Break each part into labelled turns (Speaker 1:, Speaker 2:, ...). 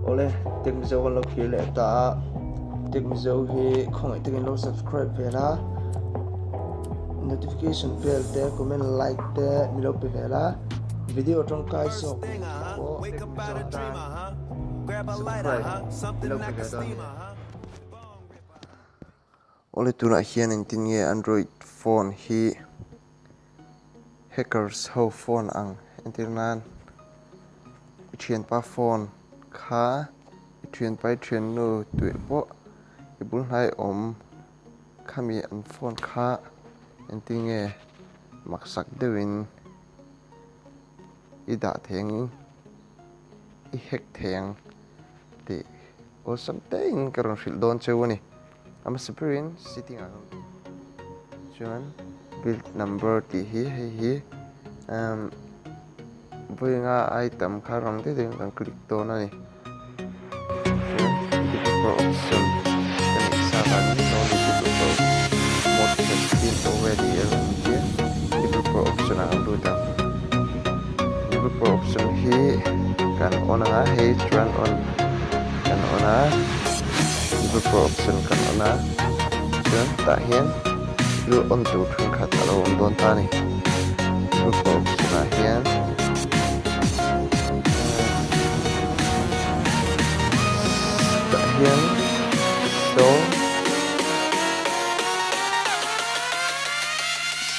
Speaker 1: Ole Tech-Mizo kan lo khir le ta Tech-Mizo hi khongai tekin lo subscribe vela notification bell te comment like te milo pe vela video tong kai so ko Tech-Mizo ta subscribe milo pe vela Ole tuna hian in tin nge Android phone hi hackers ho phone ang internan thian pa phone kha thian pai thian no tu po ibul hai om khami an phone kha entinge maksak dewin ida theng I hack theng ti or something karon fil don chewani am spirin sitting ang chuan build number ti hi Buinga item karam te ding kan click to na ni developer option kan isa kan no developer mode has been already here developer option ang duta developer option hi kan on nga hey run on kan ona developer option kan ona chuan ta hian lu on to thun khat alo on don ta ni developer option a hian Hian so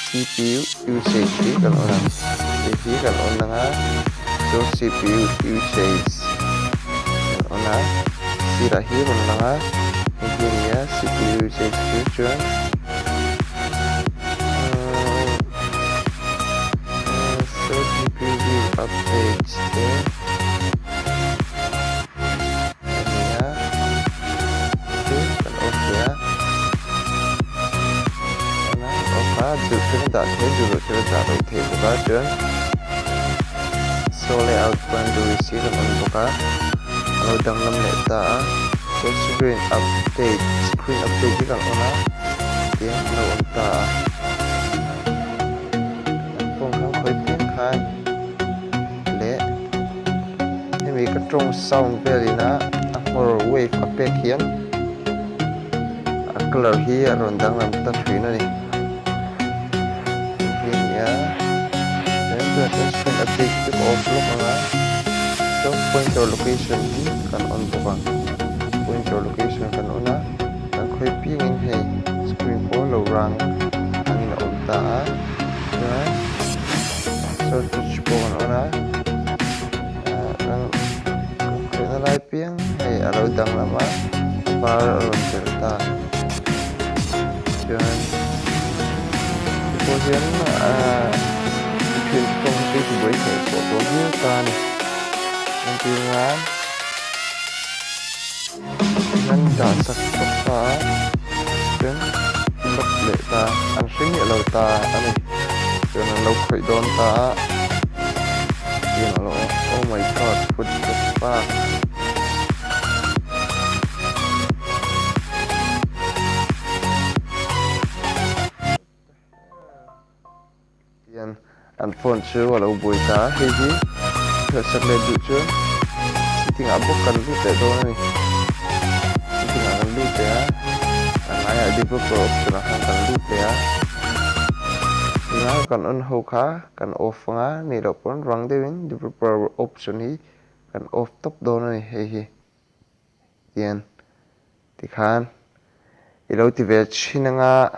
Speaker 1: CPU usage kan orang jadi kan orang so CPU usage kan orang sirahi orang mungkin ya CPU usage future so GPU updates được cái đã thế được cái đã đầu tiên của các chuyện so layout plan đuôi xí là mình của các rồi đăng lâm lệ ta cái screen update cái càng ona tiếng lâu ông ta phong kháng khởi tiếng khai lệ hay vì cái trong sound về thì nó horror wave update khiến color hi rồi đăng lâm ta thủy nó đi screen update to off look mga so pointer location kan on buka pointer location kan ona ang khoi pingin hey screen po low rang ang ina umta so touch po kan ona ang khoi na lai ping hey alaw dang lama para aron cerita yun po yan không cái buổi thể của tôi viết con anh tiên lắm ngăn trả sạch sạch phá đến lập lệ ta ăn sinh nhẹ lâu ta anh này cho nên lâu khởi đón ta tiền nó oh my god food the fuck tiền ăn phone chưa vào lâu buổi tá hay gì thật sự lên được chưa thì ngã bốc cần lúc để thôi này thì ngã cần lúc để ngã ở đi bốc bốc cho nó hàng cần lúc để ngã cần on hold khá cần off ngã này đọc vẫn răng đây bên developer option hi cần off top đó này hay tiền thì khan lâu thì về xin ngã